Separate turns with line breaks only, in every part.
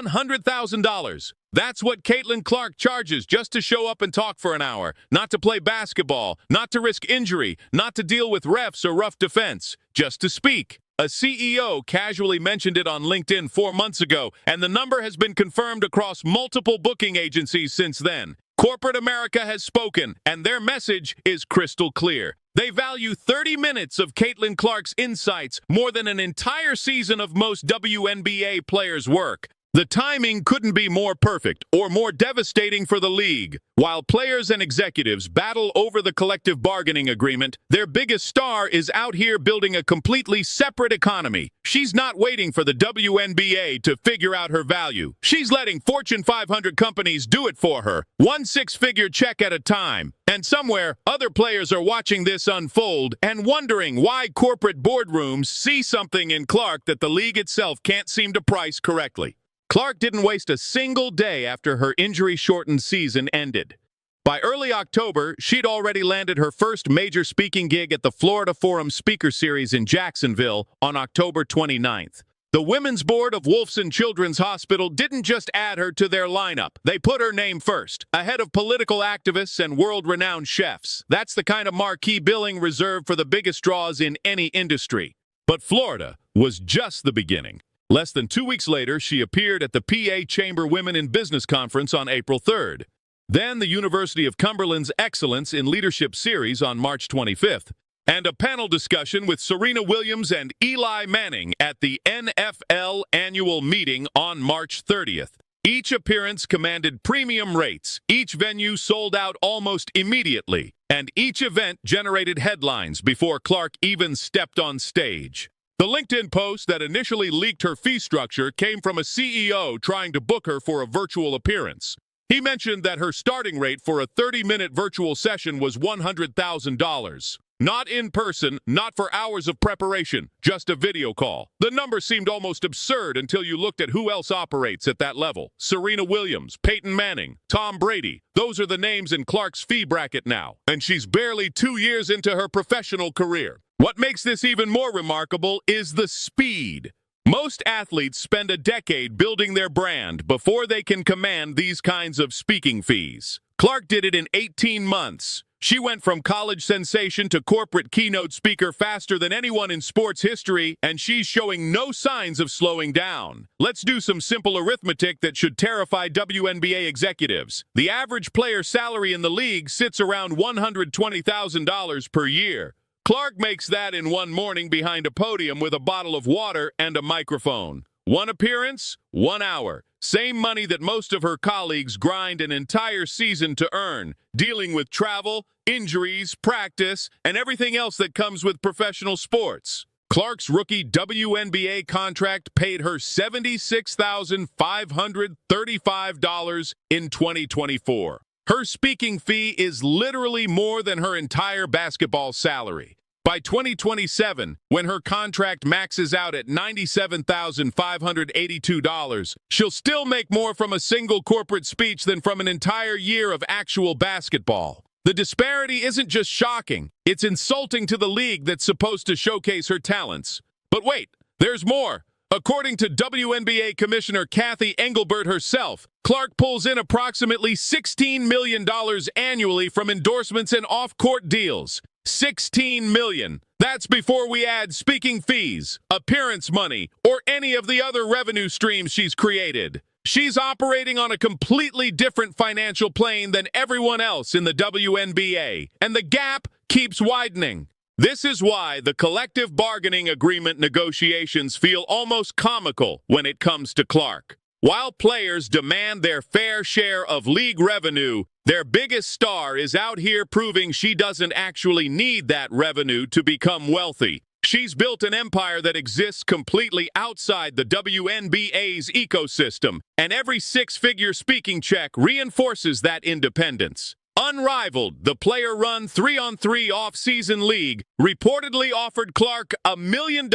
$100,000. That's what Caitlin Clark charges just to show up and talk for an hour, not to play basketball, not to risk injury, not to deal with refs or rough defense, just to speak. A CEO casually mentioned it on LinkedIn 4 months ago, and the number has been confirmed across multiple booking agencies since then. Corporate America has spoken, and their message is crystal clear. They value 30 minutes of Caitlin Clark's insights more than an entire season of most WNBA players' work. The timing couldn't be more perfect or more devastating for the league. While players and executives battle over the collective bargaining agreement, their biggest star is out here building a completely separate economy. She's not waiting for the WNBA to figure out her value. She's letting Fortune 500 companies do it for her, one six-figure check at a time. And somewhere, other players are watching this unfold and wondering why corporate boardrooms see something in Clark that the league itself can't seem to price correctly. Clark didn't waste a single day after her injury-shortened season ended. By early October, she'd already landed her first major speaking gig at the Florida Forum Speaker Series in Jacksonville on October 29th. The Women's Board of Wolfson Children's Hospital didn't just add her to their lineup. They put her name first, ahead of political activists and world-renowned chefs. That's the kind of marquee billing reserved for the biggest draws in any industry. But Florida was just the beginning. Less than 2 weeks later, she appeared at the PA Chamber Women in Business Conference on April 3rd. Then the University of Cumberland's Excellence in Leadership Series on March 25th. And a panel discussion with Serena Williams and Eli Manning at the NFL annual meeting on March 30th. Each appearance commanded premium rates, each venue sold out almost immediately, and each event generated headlines before Clark even stepped on stage. The LinkedIn post that initially leaked her fee structure came from a CEO trying to book her for a virtual appearance. He mentioned that her starting rate for a 30-minute virtual session was $100,000. Not in person, not for hours of preparation, just a video call. The number seemed almost absurd until you looked at who else operates at that level. Serena Williams, Peyton Manning, Tom Brady. Those are the names in Clark's fee bracket now, and she's barely 2 years into her professional career. What makes this even more remarkable is the speed. Most athletes spend a decade building their brand before they can command these kinds of speaking fees. Clark did it in 18 months. She went from college sensation to corporate keynote speaker faster than anyone in sports history, and she's showing no signs of slowing down. Let's do some simple arithmetic that should terrify WNBA executives. The average player salary in the league sits around $120,000 per year. Clark makes that in one morning behind a podium with a bottle of water and a microphone. One appearance, 1 hour. Same money that most of her colleagues grind an entire season to earn, dealing with travel, injuries, practice, and everything else that comes with professional sports. Clark's rookie WNBA contract paid her $76,535 in 2024. Her speaking fee is literally more than her entire basketball salary. By 2027, when her contract maxes out at $97,582, she'll still make more from a single corporate speech than from an entire year of actual basketball. The disparity isn't just shocking, it's insulting to the league that's supposed to showcase her talents. But wait, there's more. According to WNBA Commissioner Kathy Engelbert herself, Clark pulls in approximately $16 million annually from endorsements and off-court deals. $16 million. That's before we add speaking fees, appearance money, or any of the other revenue streams she's created. She's operating on a completely different financial plane than everyone else in the WNBA, and the gap keeps widening. This is why the collective bargaining agreement negotiations feel almost comical when it comes to Clark. While players demand their fair share of league revenue, their biggest star is out here proving she doesn't actually need that revenue to become wealthy. She's built an empire that exists completely outside the WNBA's ecosystem, and every six-figure speaking check reinforces that independence. Unrivaled, the player-run 3-on-3 off-season league reportedly offered Clark $1 million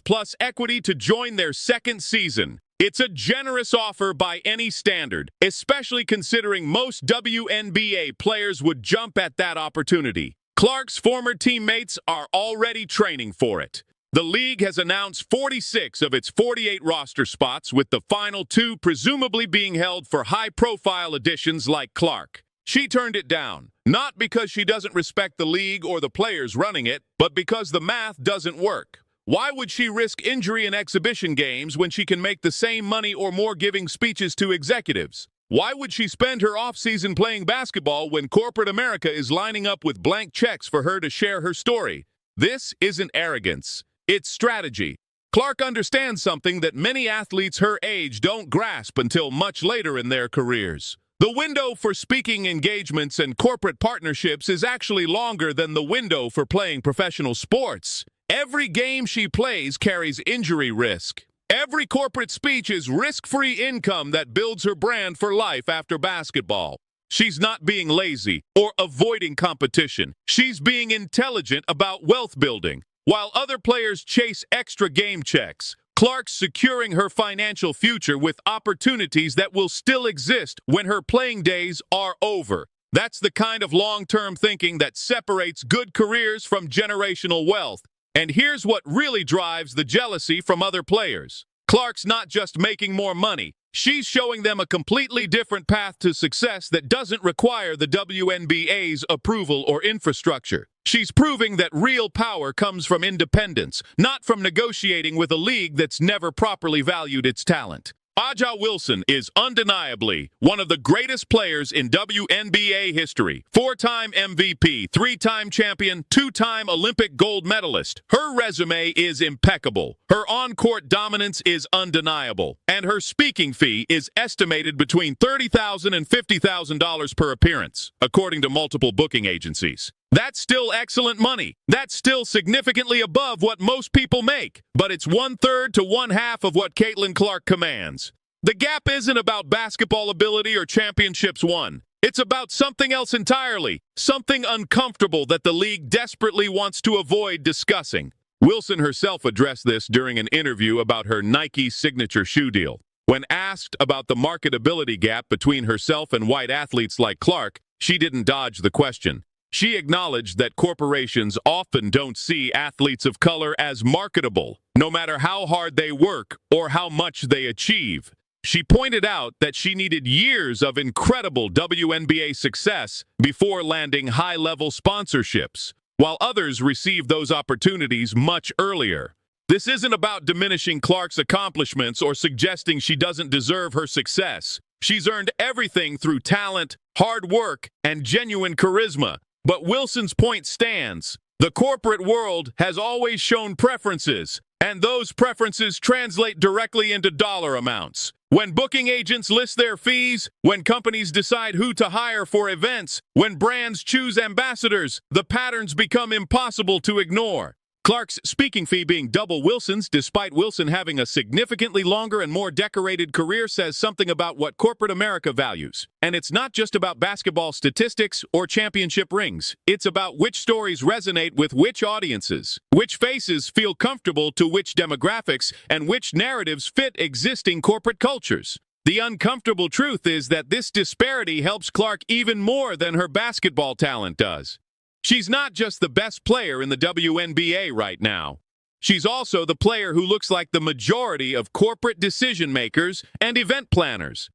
plus equity to join their second season. It's a generous offer by any standard, especially considering most WNBA players would jump at that opportunity. Clark's former teammates are already training for it. The league has announced 46 of its 48 roster spots, with the final 2 presumably being held for high-profile additions like Clark. She turned it down, not because she doesn't respect the league or the players running it, but because the math doesn't work. Why would she risk injury in exhibition games when she can make the same money or more giving speeches to executives? Why would she spend her offseason playing basketball when corporate America is lining up with blank checks for her to share her story? This isn't arrogance. It's strategy. Clark understands something that many athletes her age don't grasp until much later in their careers. The window for speaking engagements and corporate partnerships is actually longer than the window for playing professional sports. Every game she plays carries injury risk. Every corporate speech is risk-free income that builds her brand for life after basketball. She's not being lazy or avoiding competition. She's being intelligent about wealth building. While other players chase extra game checks, Clark's securing her financial future with opportunities that will still exist when her playing days are over. That's the kind of long-term thinking that separates good careers from generational wealth. And here's what really drives the jealousy from other players. Clark's not just making more money. She's showing them a completely different path to success that doesn't require the WNBA's approval or infrastructure. She's proving that real power comes from independence, not from negotiating with a league that's never properly valued its talent. A'ja Wilson is undeniably one of the greatest players in WNBA history. 4-time MVP, 3-time champion, 2-time Olympic gold medalist. Her resume is impeccable. Her on-court dominance is undeniable. And her speaking fee is estimated between $30,000 and $50,000 per appearance, according to multiple booking agencies. That's still excellent money. That's still significantly above what most people make, but it's 1/3 to 1/2 of what Caitlin Clark commands. The gap isn't about basketball ability or championships won. It's about something else entirely, something uncomfortable that the league desperately wants to avoid discussing. Wilson herself addressed this during an interview about her Nike signature shoe deal. When asked about the marketability gap between herself and white athletes like Clark, she didn't dodge the question. She acknowledged that corporations often don't see athletes of color as marketable, no matter how hard they work or how much they achieve. She pointed out that she needed years of incredible WNBA success before landing high-level sponsorships, while others received those opportunities much earlier. This isn't about diminishing Clark's accomplishments or suggesting she doesn't deserve her success. She's earned everything through talent, hard work, and genuine charisma. But Wilson's point stands. The corporate world has always shown preferences, and those preferences translate directly into dollar amounts. When booking agents list their fees, when companies decide who to hire for events, when brands choose ambassadors, the patterns become impossible to ignore. Clark's speaking fee being double Wilson's, despite Wilson having a significantly longer and more decorated career, says something about what corporate America values. And it's not just about basketball statistics or championship rings. It's about which stories resonate with which audiences, which faces feel comfortable to which demographics, and which narratives fit existing corporate cultures. The uncomfortable truth is that this disparity helps Clark even more than her basketball talent does. She's not just the best player in the WNBA right now. She's also the player who looks like the majority of corporate decision-makers and event planners.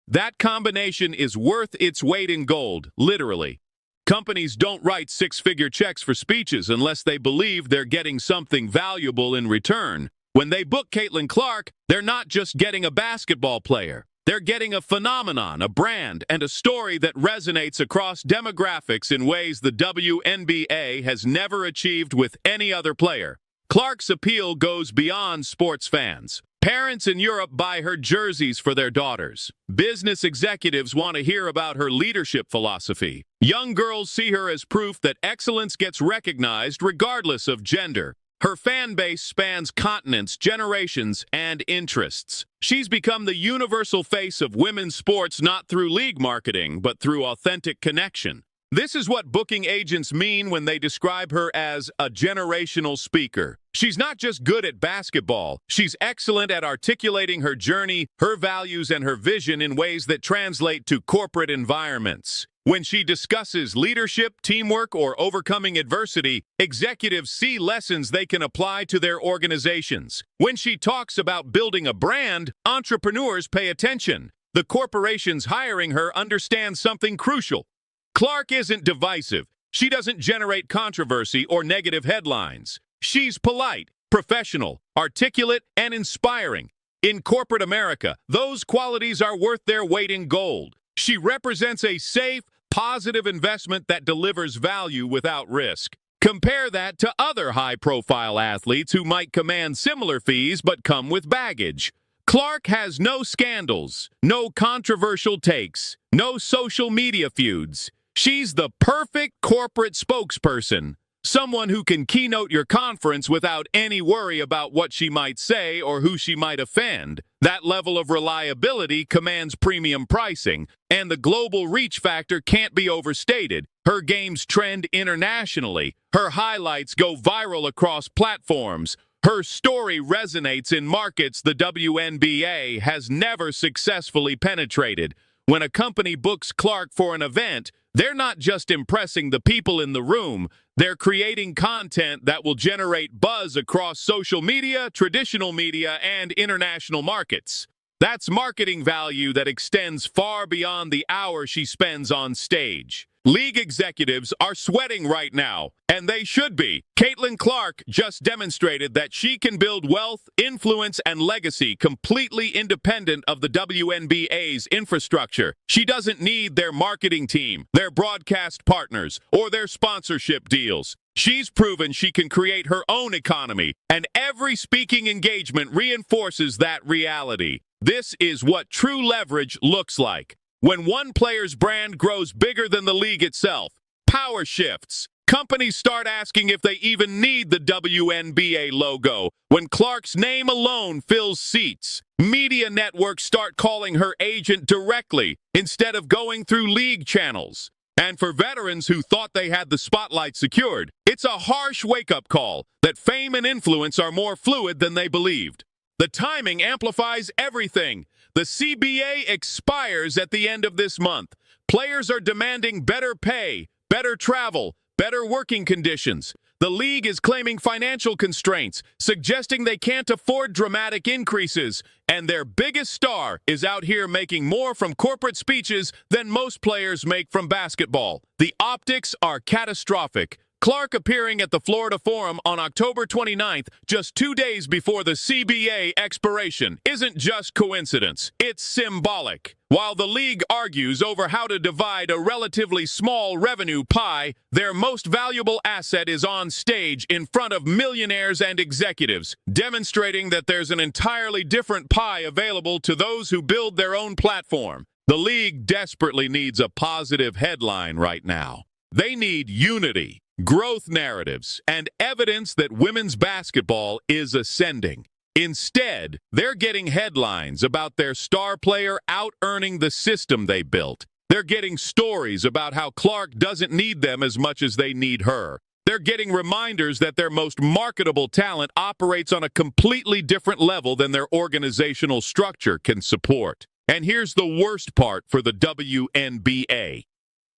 That combination is worth its weight in gold, literally. Companies don't write six-figure checks for speeches unless they believe they're getting something valuable in return. When they book Caitlin Clark, they're not just getting a basketball player. They're getting a phenomenon, a brand, and a story that resonates across demographics in ways the WNBA has never achieved with any other player. Clark's appeal goes beyond sports fans. Parents in Europe buy her jerseys for their daughters. Business executives want to hear about her leadership philosophy. Young girls see her as proof that excellence gets recognized regardless of gender. Her fan base spans continents, generations, and interests. She's become the universal face of women's sports not through league marketing, but through authentic connection. This is what booking agents mean when they describe her as a generational speaker. She's not just good at basketball. She's excellent at articulating her journey, her values, and her vision in ways that translate to corporate environments. When she discusses leadership, teamwork, or overcoming adversity, executives see lessons they can apply to their organizations. When she talks about building a brand, entrepreneurs pay attention. The corporations hiring her understand something crucial. Clark isn't divisive. She doesn't generate controversy or negative headlines. She's polite, professional, articulate, and inspiring. In corporate America, those qualities are worth their weight in gold. She represents a safe, positive investment that delivers value without risk. Compare that to other high-profile athletes who might command similar fees but come with baggage. Clark has no scandals, no controversial takes, no social media feuds. She's the perfect corporate spokesperson, someone who can keynote your conference without any worry about what she might say or who she might offend. That level of reliability commands premium pricing, and the global reach factor can't be overstated. Her games trend internationally. Her highlights go viral across platforms. Her story resonates in markets the WNBA has never successfully penetrated. When a company books Clark for an event, they're not just impressing the people in the room, they're creating content that will generate buzz across social media, traditional media, and international markets. That's marketing value that extends far beyond the hour she spends on stage. League executives are sweating right now, and they should be. Caitlin Clark just demonstrated that she can build wealth, influence, and legacy completely independent of the WNBA's infrastructure. She doesn't need their marketing team, their broadcast partners, or their sponsorship deals. She's proven she can create her own economy, and every speaking engagement reinforces that reality. This is what true leverage looks like. When one player's brand grows bigger than the league itself, power shifts. Companies start asking if they even need the WNBA logo. When Clark's name alone fills seats, media networks start calling her agent directly instead of going through league channels. And for veterans who thought they had the spotlight secured, it's a harsh wake-up call that fame and influence are more fluid than they believed. The timing amplifies everything. The CBA expires at the end of this month. Players are demanding better pay, better travel, better working conditions. The league is claiming financial constraints, suggesting they can't afford dramatic increases. And their biggest star is out here making more from corporate speeches than most players make from basketball. The optics are catastrophic. Clark appearing at the Florida Forum on October 29th, just 2 days before the CBA expiration, isn't just coincidence. It's symbolic. While the league argues over how to divide a relatively small revenue pie, their most valuable asset is on stage in front of millionaires and executives, demonstrating that there's an entirely different pie available to those who build their own platform. The league desperately needs a positive headline right now. They need unity, growth narratives, and evidence that women's basketball is ascending. Instead, they're getting headlines about their star player out-earning the system they built. They're getting stories about how Clark doesn't need them as much as they need her. They're getting reminders that their most marketable talent operates on a completely different level than their organizational structure can support. And here's the worst part for the WNBA.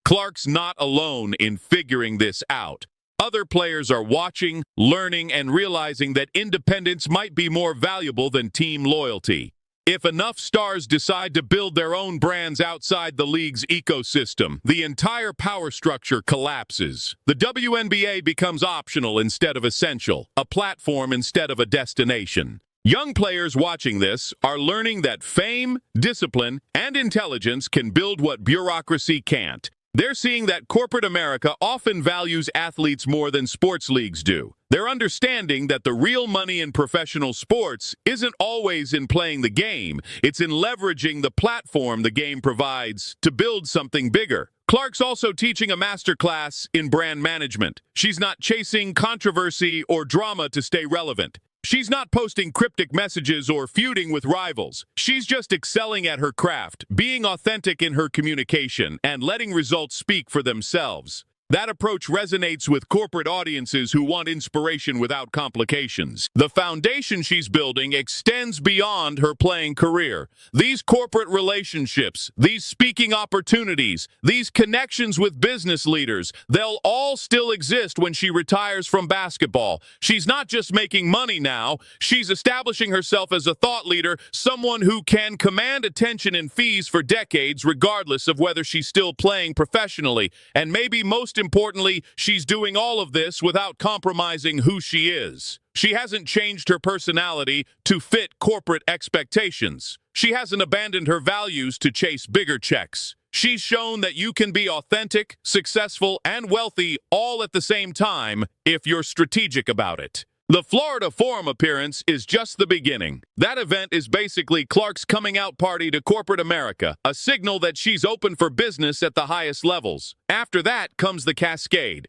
Clark's not alone in figuring this out. Other players are watching, learning, and realizing that independence might be more valuable than team loyalty. If enough stars decide to build their own brands outside the league's ecosystem, the entire power structure collapses. The WNBA becomes optional instead of essential, a platform instead of a destination. Young players watching this are learning that fame, discipline, and intelligence can build what bureaucracy can't. They're seeing that corporate America often values athletes more than sports leagues do. They're understanding that the real money in professional sports isn't always in playing the game. It's in leveraging the platform the game provides to build something bigger. Clark's also teaching a masterclass in brand management. She's not chasing controversy or drama to stay relevant. She's not posting cryptic messages or feuding with rivals. She's just excelling at her craft, being authentic in her communication, and letting results speak for themselves. That approach resonates with corporate audiences who want inspiration without complications. The foundation she's building extends beyond her playing career. These corporate relationships, these speaking opportunities, these connections with business leaders, they'll all still exist when she retires from basketball. She's not just making money now, she's establishing herself as a thought leader, someone who can command attention and fees for decades, regardless of whether she's still playing professionally. And maybe most importantly, she's doing all of this without compromising who she is. She hasn't changed her personality to fit corporate expectations. She hasn't abandoned her values to chase bigger checks. She's shown that you can be authentic, successful, and wealthy all at the same time if you're strategic about it. The Florida Forum appearance is just the beginning. That event is basically Clark's coming out party to corporate America, a signal that she's open for business at the highest levels. After that comes the cascade.